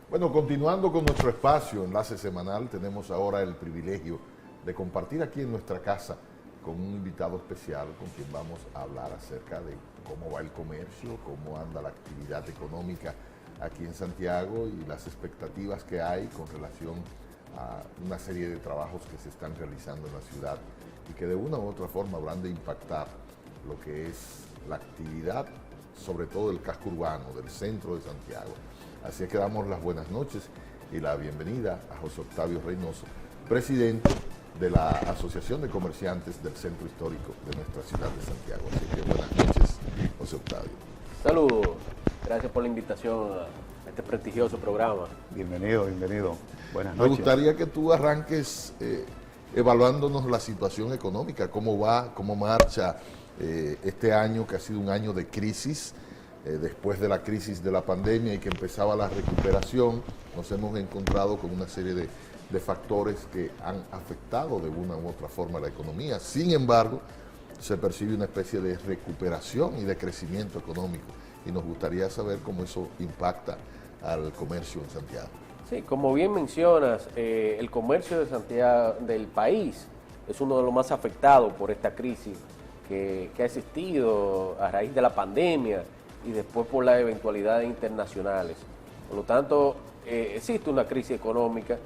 Bueno, continuando con nuestro espacio, Enlace Semanal, tenemos ahora el privilegio de compartir aquí en nuestra casa con un invitado especial con quien vamos a hablar acerca de cómo va el comercio, cómo anda la actividad económica aquí en Santiago y las expectativas que hay con relación a una serie de trabajos que se están realizando en la ciudad y que de una u otra forma habrán de impactar lo que es la actividad, sobre todo del casco urbano, del centro de Santiago. Así es que damos las buenas noches y la bienvenida a José Octavio Reynoso, presidente de la Asociación de Comerciantes del Centro Histórico de nuestra ciudad de Santiago. Así que buenas noches, José Octavio. Saludos, gracias por la invitación a este prestigioso programa. Bienvenido, bienvenido. Buenas Me noches. gustaría que tú arranques evaluándonos la situación económica, cómo va, cómo marcha este año, que ha sido un año de crisis. Después de la crisis de la pandemia y que empezaba la recuperación, nos hemos encontrado con una serie de factores que han afectado de una u otra forma la economía. Sin embargo, se percibe una especie de recuperación y de crecimiento económico y nos gustaría saber cómo eso impacta al comercio en Santiago. Sí, como bien mencionas, el comercio de Santiago, del país, es uno de los más afectados por esta crisis que ha existido a raíz de la pandemia y después por las eventualidades internacionales. Por lo tanto, existe una crisis económica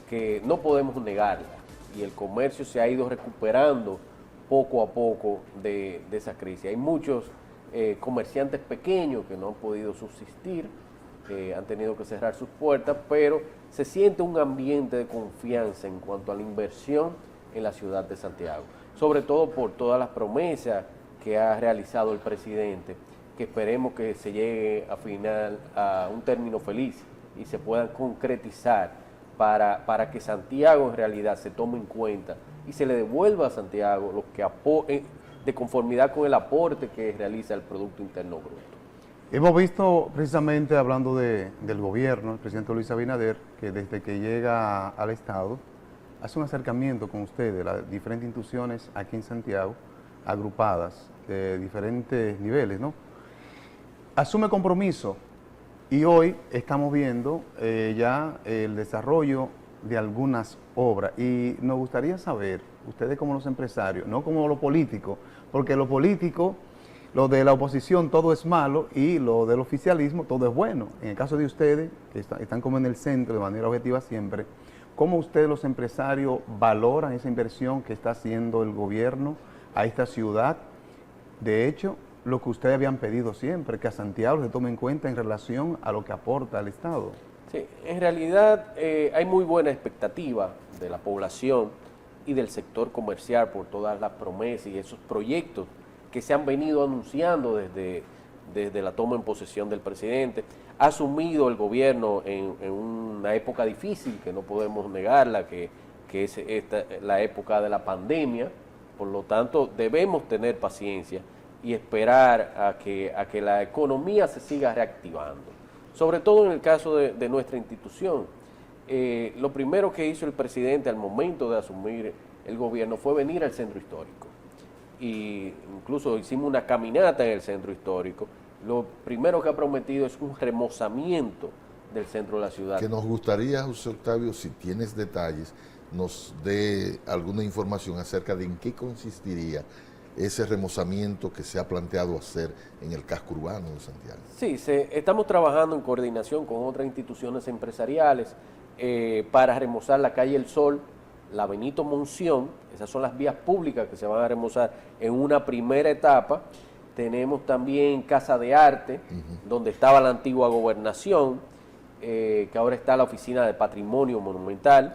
que no podemos negarla y el comercio se ha ido recuperando poco a poco de esa crisis. Hay muchos comerciantes pequeños que no han podido subsistir, han tenido que cerrar sus puertas, pero se siente un ambiente de confianza en cuanto a la inversión en la ciudad de Santiago, sobre todo por todas las promesas que ha realizado el presidente, que esperemos que se llegue a un término feliz y se puedan concretizar para que Santiago en realidad se tome en cuenta y se le devuelva a Santiago lo que de conformidad con el aporte que realiza el Producto Interno Bruto. Hemos visto precisamente hablando del gobierno, el presidente Luis Abinader, que desde que llega al Estado hace un acercamiento con ustedes, las diferentes instituciones aquí en Santiago, agrupadas de diferentes niveles, ¿no? Asume compromiso y hoy estamos viendo ya el desarrollo de algunas obras y nos gustaría saber, ustedes como los empresarios, no como los políticos, porque los políticos, lo de la oposición todo es malo y lo del oficialismo todo es bueno. En el caso de ustedes, que están como en el centro de manera objetiva siempre, ¿cómo ustedes los empresarios valoran esa inversión que está haciendo el gobierno a esta ciudad? De hecho, lo que ustedes habían pedido siempre, que a Santiago se tome en cuenta en relación a lo que aporta al Estado. Sí, en realidad hay muy buena expectativa de la población y del sector comercial por todas las promesas y esos proyectos que se han venido anunciando desde la toma en posesión del presidente. Ha asumido el gobierno en una época difícil, que no podemos negarla, que es la época de la pandemia. Por lo tanto, debemos tener paciencia y esperar a que la economía se siga reactivando. Sobre todo en el caso de nuestra institución. Lo primero que hizo el presidente al momento de asumir el gobierno fue venir al centro histórico. Y incluso hicimos una caminata en el centro histórico. Lo primero que ha prometido es un remozamiento del centro de la ciudad. Que nos gustaría, José Octavio, si tienes detalles, nos dé alguna información acerca de en qué consistiría ese remozamiento que se ha planteado hacer en el casco urbano de Santiago. Sí, estamos trabajando en coordinación con otras instituciones empresariales para remozar la calle El Sol, la Benito Monción. Esas son las vías públicas que se van a remozar en una primera etapa. Tenemos también Casa de Arte, donde estaba la antigua gobernación, que ahora está la Oficina de Patrimonio Monumental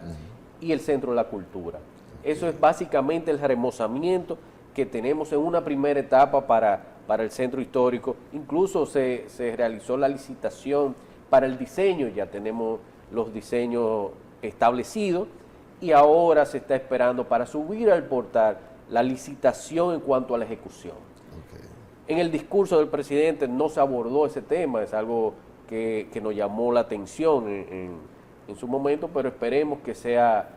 y el Centro de la Cultura. Eso es básicamente el remozamiento que tenemos en una primera etapa para el centro histórico. Incluso se realizó la licitación para el diseño, ya tenemos los diseños establecidos y ahora se está esperando para subir al portal la licitación en cuanto a la ejecución. En el discurso del presidente no se abordó ese tema, es algo que nos llamó la atención en su momento, pero esperemos que sea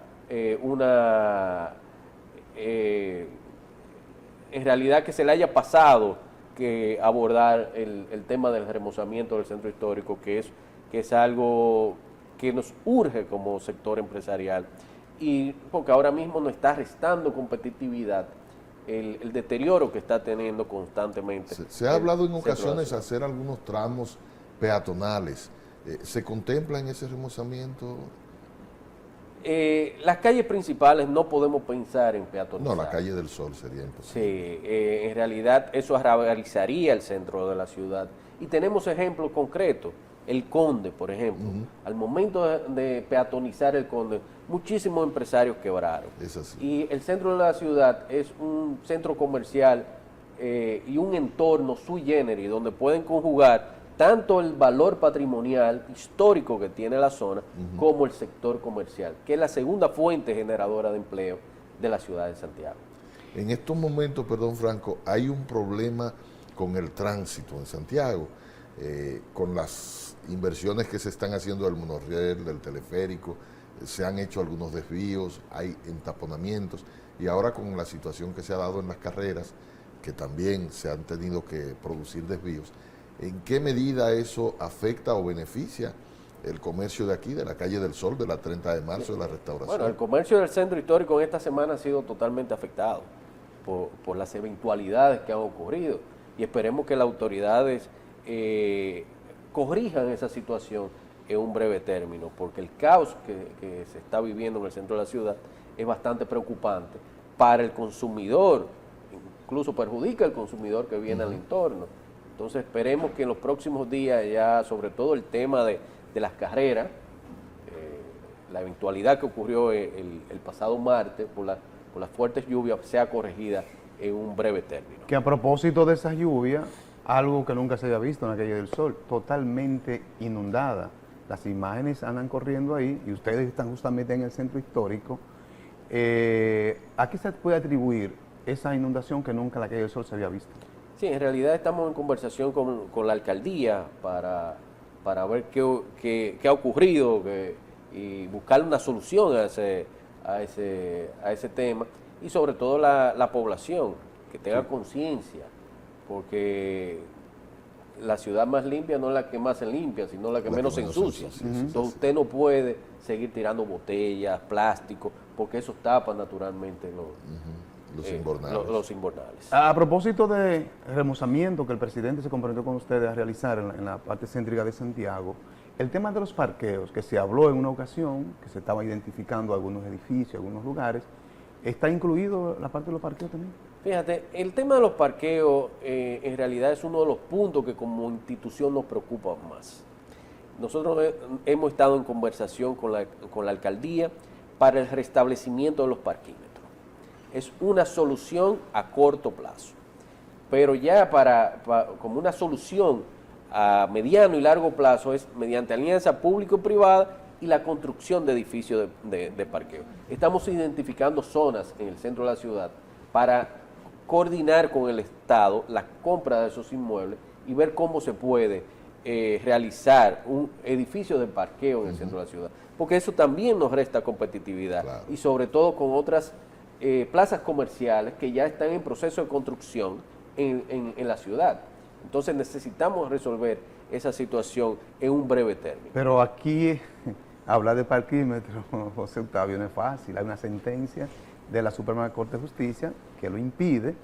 en realidad que se le haya pasado que abordar el tema del remozamiento del centro histórico, que es que es algo que nos urge como sector empresarial, y porque ahora mismo nos está restando competitividad el deterioro que está teniendo constantemente. Se ha hablado en centro de la ocasiones ciudad. hacer algunos tramos peatonales. ¿Se contempla en ese remozamiento? Las calles principales no podemos pensar en peatonizar. No, la calle del Sol sería imposible. Sí, en realidad eso arabarizaría el centro de la ciudad. Y tenemos ejemplos concretos. El Conde, por ejemplo. Al momento de peatonizar el Conde, muchísimos empresarios quebraron. Es así. Y el centro de la ciudad es un centro comercial y un entorno sui generis, donde pueden conjugar tanto el valor patrimonial histórico que tiene la zona, como el sector comercial, que es la segunda fuente generadora de empleo de la ciudad de Santiago. En estos momentos, perdón Franco, hay un problema con el tránsito en Santiago, con las inversiones que se están haciendo del monorriel, del teleférico, se han hecho algunos desvíos, hay entaponamientos, y ahora con la situación que se ha dado en las carreras, que también se han tenido que producir desvíos, ¿en qué medida eso afecta o beneficia el comercio de aquí, de la calle del Sol, de la 30 de marzo, de la restauración? Bueno, el comercio del centro histórico en esta semana ha sido totalmente afectado por las eventualidades que han ocurrido, y esperemos que las autoridades corrijan esa situación en un breve término, porque el caos que se está viviendo en el centro de la ciudad es bastante preocupante para el consumidor, incluso perjudica al consumidor que viene al entorno. Entonces esperemos que en los próximos días ya, sobre todo el tema de las carreras, la eventualidad que ocurrió el pasado martes por las fuertes lluvias, sea corregida en un breve término. Que a propósito de esas lluvias, algo que nunca se había visto en la calle del Sol, totalmente inundada. Las imágenes andan corriendo ahí y ustedes están justamente en el centro histórico. ¿A qué se puede atribuir esa inundación que nunca en la calle del Sol se había visto? Sí, en realidad estamos en conversación con la alcaldía para ver qué ha ocurrido y buscar una solución a ese tema, y sobre todo la población, que tenga conciencia, porque la ciudad más limpia no es la que más se limpia, sino la que menos se ensucia. Entonces usted no puede seguir tirando botellas, plástico, porque eso tapa naturalmente los invernales. A propósito de remozamiento que el presidente se comprometió con ustedes a realizar en la parte céntrica de Santiago, el tema de los parqueos, que se habló en una ocasión, que se estaba identificando algunos edificios, algunos lugares, ¿está incluido la parte de los parqueos también? Fíjate, el tema de los parqueos en realidad es uno de los puntos que como institución nos preocupa más. Nosotros hemos estado en conversación con la alcaldía para el restablecimiento de los parquímetros. Es una solución a corto plazo, pero ya como una solución a mediano y largo plazo es mediante alianza público-privada y la construcción de edificios de parqueo. Estamos identificando zonas en el centro de la ciudad para coordinar con el Estado la compra de esos inmuebles y ver cómo se puede realizar un edificio de parqueo en el centro de la ciudad, porque eso también nos resta competitividad, claro. Y sobre todo con otras plazas comerciales que ya están en proceso de construcción en la ciudad. Entonces necesitamos resolver esa situación en un breve término. Pero aquí hablar de parquímetro, José Octavio, no es fácil. Hay una sentencia de la Suprema Corte de Justicia que lo impide,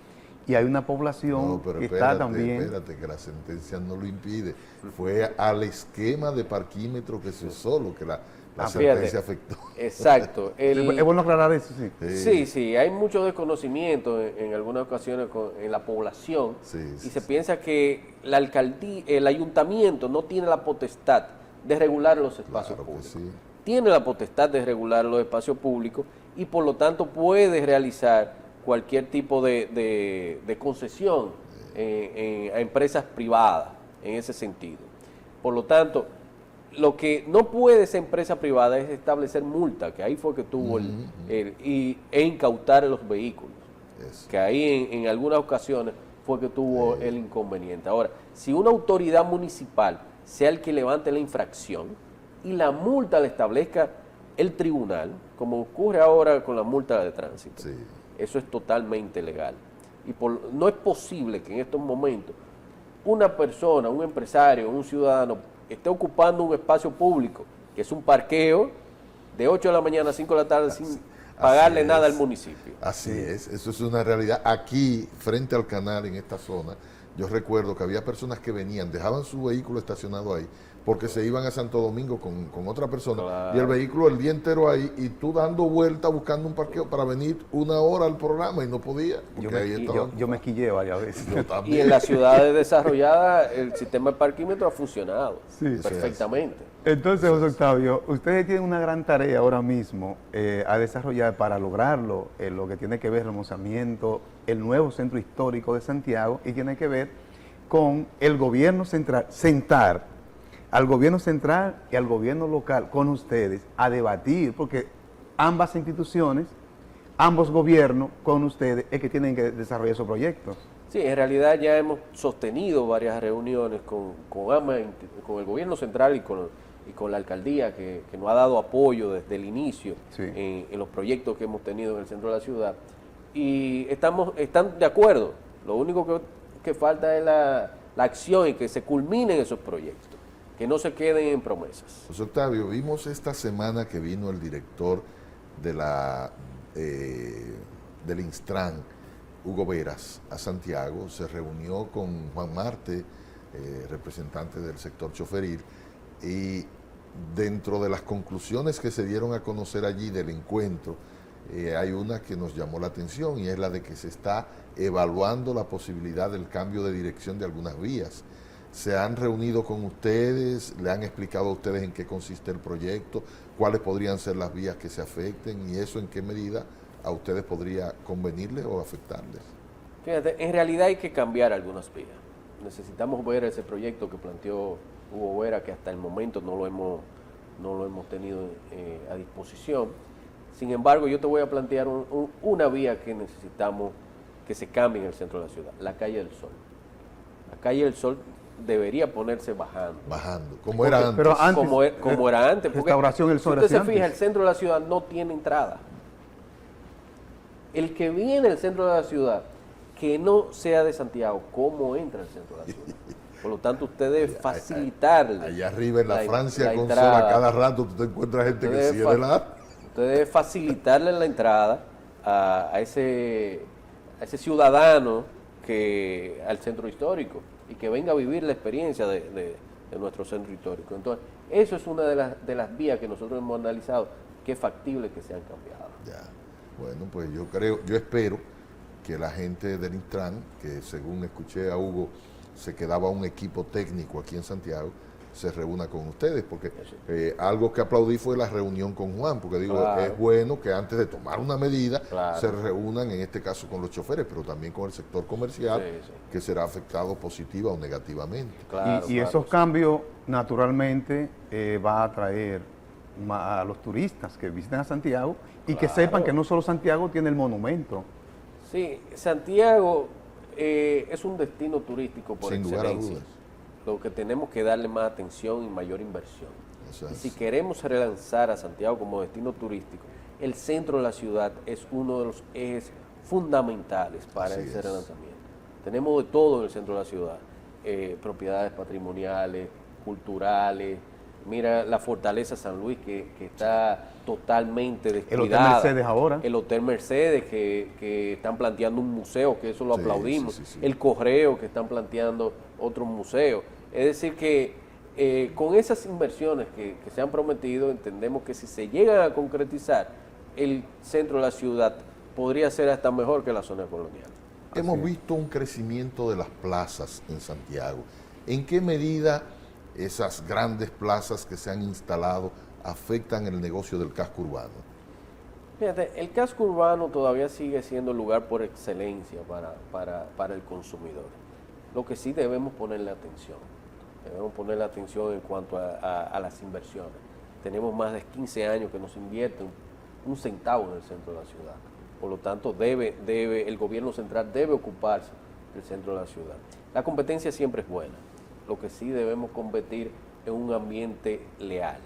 y hay una población que está también... Espérate, que la sentencia no lo impide. Fue al esquema de parquímetro que se usó lo que la sentencia afectó. Exacto. Es bueno aclarar eso, sí. Sí, hay mucho desconocimiento en algunas ocasiones en la población, y se piensa que la alcaldía, el ayuntamiento no tiene la potestad de regular los espacios públicos. Tiene la potestad de regular los espacios públicos y por lo tanto puede realizar cualquier tipo de concesión a empresas privadas en ese sentido. Por lo tanto, lo que no puede esa empresa privada es establecer multa, que ahí fue que tuvo e incautar los vehículos, que ahí en algunas ocasiones fue que tuvo el inconveniente. Ahora, si una autoridad municipal sea el que levante la infracción y la multa la establezca el tribunal, como ocurre ahora con la multa de tránsito, eso es totalmente legal. Y no es posible que en estos momentos una persona, un empresario, un ciudadano esté ocupando un espacio público, que es un parqueo, de 8 de la mañana a 5 de la tarde sin pagarle nada al municipio. Así es, eso es una realidad. Aquí, frente al canal, en esta zona, yo recuerdo que había personas que venían, dejaban su vehículo estacionado ahí, porque se iban a Santo Domingo con otra persona, Claro. y el vehículo el día entero ahí, y tú dando vuelta buscando un parqueo para venir 1 hora al programa, y no podía. Yo porque ahí estaban- yo me quillé varias veces. Yo Y también. en las ciudades desarrolladas el sistema de parquímetro ha funcionado perfectamente. Entonces, José Octavio, ustedes tienen una gran tarea ahora mismo a desarrollar para lograrlo, lo que tiene que ver el remozamiento, el nuevo centro histórico de Santiago, y tiene que ver con el gobierno central, sentar al gobierno central y al gobierno local con ustedes a debatir, porque ambas instituciones, ambos gobiernos con ustedes es que tienen que desarrollar esos proyectos. Sí, en realidad ya hemos sostenido varias reuniones con el gobierno central y con la alcaldía, que nos ha dado apoyo desde el inicio Sí. en los proyectos que hemos tenido en el centro de la ciudad. Y están de acuerdo. Lo único que falta es la acción y que se culminen esos proyectos, que no se queden en promesas. José Octavio, vimos esta semana que vino el director de del Instran, Hugo Veras, a Santiago, se reunió con Juan Marte, representante del sector choferil, y dentro de las conclusiones que se dieron a conocer allí del encuentro, hay una que nos llamó la atención, y es la de que se está evaluando la posibilidad del cambio de dirección de algunas vías. ¿Se han reunido con ustedes? ¿Le han explicado a ustedes en qué consiste el proyecto? ¿Cuáles podrían ser las vías que se afecten? ¿Y eso en qué medida a ustedes podría convenirles o afectarles? Fíjate, en realidad hay que cambiar algunas vías. Necesitamos ver ese proyecto que planteó Hugo Vera, que hasta el momento no lo hemos tenido a disposición. Sin embargo, yo te voy a plantear una vía que necesitamos que se cambie en el centro de la ciudad, la calle del Sol. La calle del Sol debería ponerse bajando. Bajando, como era antes. Pero antes, Como era antes. Porque Restauración del Sol si usted era se fija, el antes. centro de la ciudad no tiene entrada. El que viene al centro de la ciudad, que no sea de Santiago, ¿cómo entra al centro de la ciudad? Por lo tanto, usted debe facilitarle. Allá arriba en la Francia la con Sol, entrada. a cada rato tú te encuentras gente Usted que debe cierre la... Usted debe facilitarle la entrada a ese ciudadano al centro histórico y que venga a vivir la experiencia de nuestro centro histórico. Entonces, eso es una de las vías que nosotros hemos analizado que es factible que sean cambiadas. Ya. Bueno, pues yo espero que la gente del Intran, que según escuché a Hugo, se quedaba un equipo técnico aquí en Santiago, se reúna con ustedes, porque algo que aplaudí fue la reunión con Juan, porque digo, Claro. es bueno que antes de tomar una medida Claro. se reúnan, en este caso con los choferes, pero también con el sector comercial, Sí, sí. que será afectado positiva o negativamente. Claro, y claro. esos cambios, naturalmente, va a atraer a los turistas que visiten a Santiago y que Claro. sepan que no solo Santiago tiene el monumento. Sí, Santiago es un destino turístico por Sin lugar a excelencia. dudas. Lo que tenemos que darle más atención y mayor inversión. Eso Y es. si queremos relanzar a Santiago como destino turístico, el centro de la ciudad es uno de los ejes fundamentales para Así ese es. relanzamiento. Tenemos de todo en el centro de la ciudad, propiedades patrimoniales, culturales. Mira la Fortaleza San Luis que está totalmente descuidada. El Hotel Mercedes ahora. El Hotel Mercedes que están planteando un museo, que eso lo Sí, aplaudimos. sí, sí, sí. El Correo que están planteando otro museo. Es decir que con esas inversiones que se han prometido, entendemos que si se llegan a concretizar, el centro de la ciudad podría ser hasta mejor que la zona colonial. Hemos visto un crecimiento de las plazas en Santiago. ¿En qué medida esas grandes plazas que se han instalado afectan el negocio del casco urbano? Fíjate, el casco urbano todavía sigue siendo el lugar por excelencia para el consumidor. Lo que sí debemos ponerle atención. Debemos ponerle atención en cuanto a las inversiones. Tenemos más de 15 años que no se invierte un centavo en el centro de la ciudad. Por lo tanto, el gobierno central debe ocuparse del centro de la ciudad. La competencia siempre es buena. Lo que sí debemos competir en un ambiente leal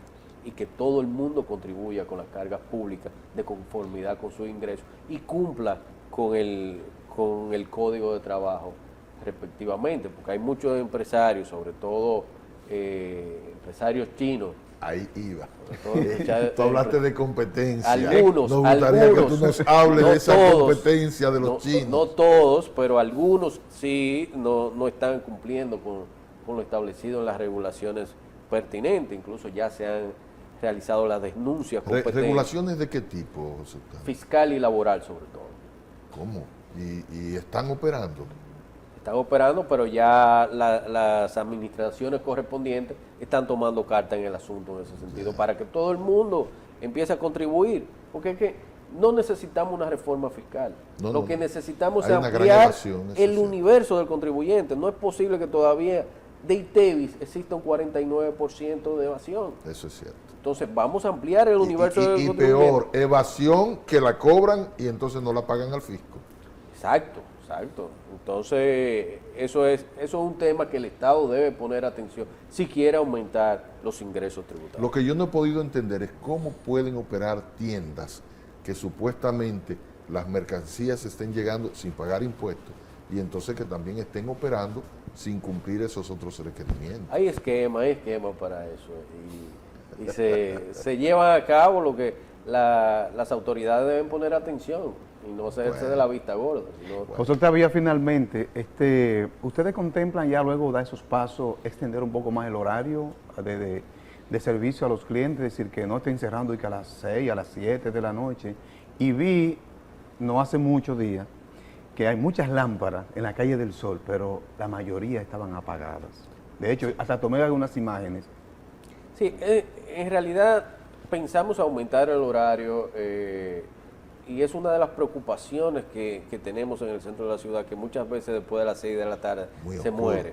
y que todo el mundo contribuya con las cargas públicas de conformidad con sus ingresos y cumpla con el código de trabajo respectivamente, porque hay muchos empresarios, sobre todo empresarios chinos. Ahí iba. Todo, Tú hablaste de competencia. Algunos, nos gustaría que tú nos hables no de esa todos, competencia de los chinos. No todos, pero algunos sí no están cumpliendo con lo establecido en las regulaciones pertinentes. Incluso ya se han realizado las denuncias competentes. ¿Regulaciones de qué tipo, José Octavio? Fiscal y laboral, sobre todo. ¿Cómo? ¿Y están operando? Están operando, pero ya las administraciones correspondientes están tomando carta en el asunto en ese sentido, para que todo el mundo empiece a contribuir, porque es que no necesitamos una reforma fiscal. Lo que necesitamos es ampliar el universo del contribuyente. No es posible que todavía de ITEVIS exista un 49% de evasión. Eso es cierto. Entonces vamos a ampliar el universo del contribuyente. Y peor, evasión que la cobran y entonces no la pagan al fisco. Exacto. Entonces, eso es un tema que el Estado debe poner atención si quiere aumentar los ingresos tributarios. Lo que yo no he podido entender es cómo pueden operar tiendas que supuestamente las mercancías estén llegando sin pagar impuestos y entonces que también estén operando sin cumplir esos otros requerimientos. Hay esquemas para eso y se llevan a cabo lo que las autoridades deben poner atención y no hacerse de la vista gorda. José Octavio, finalmente, ¿ustedes contemplan ya luego dar esos pasos, extender un poco más el horario de servicio a los clientes? Es decir, que no estén cerrando y que a las 6, a las 7 de la noche. Y vi, no hace muchos días, que hay muchas lámparas en la calle del Sol, pero la mayoría estaban apagadas. De hecho, hasta tomé algunas imágenes. Sí, en realidad pensamos aumentar el horario y es una de las preocupaciones que tenemos en el centro de la ciudad, que muchas veces después de las 6 de la tarde se muere.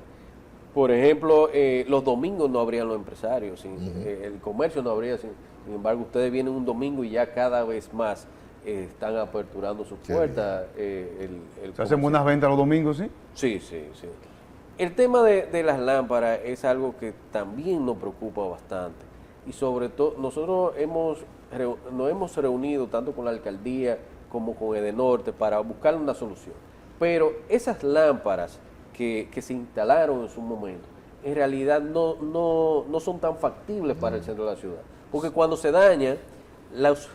Por ejemplo, los domingos no habrían los empresarios, el comercio no habría, sin embargo ustedes vienen un domingo y ya cada vez más están aperturando sus puertas. ¿Se hacen buenas ventas los domingos, sí? Sí. El tema de las lámparas es algo que también nos preocupa bastante y sobre todo nosotros nos hemos reunido tanto con la alcaldía como con Edenorte para buscar una solución. Pero esas lámparas que se instalaron en su momento, en realidad no son tan factibles para el centro de la ciudad. Porque cuando se dañan, los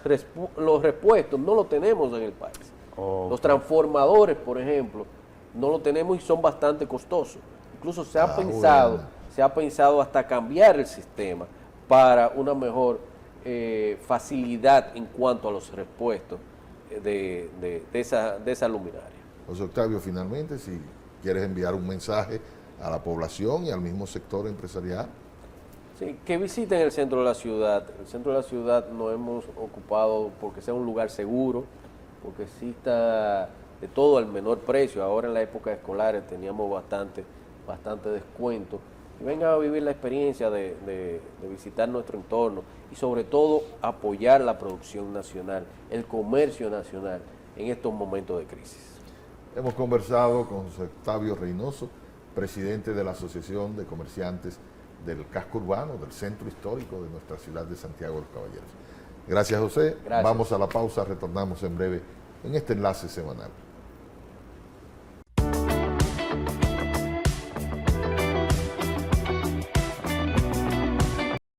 repuestos no los tenemos en el país. Los transformadores, por ejemplo, no lo tenemos y son bastante costosos. Incluso se ha pensado hasta cambiar el sistema para una mejor facilidad en cuanto a los repuestos de esa luminaria. José Octavio, finalmente, si quieres enviar un mensaje a la población y al mismo sector empresarial. Sí, que visiten el centro de la ciudad. El centro de la ciudad nos hemos ocupado porque sea un lugar seguro, porque exista de todo al menor precio. Ahora en la época escolar teníamos bastante descuento. Y vengan a vivir la experiencia de visitar nuestro entorno y sobre todo apoyar la producción nacional, el comercio nacional en estos momentos de crisis. Hemos conversado con José Octavio Reynoso, presidente de la Asociación de Comerciantes del Casco Urbano, del Centro Histórico de nuestra ciudad de Santiago de los Caballeros. Gracias, José. Gracias. Vamos a la pausa, retornamos en breve en este enlace semanal.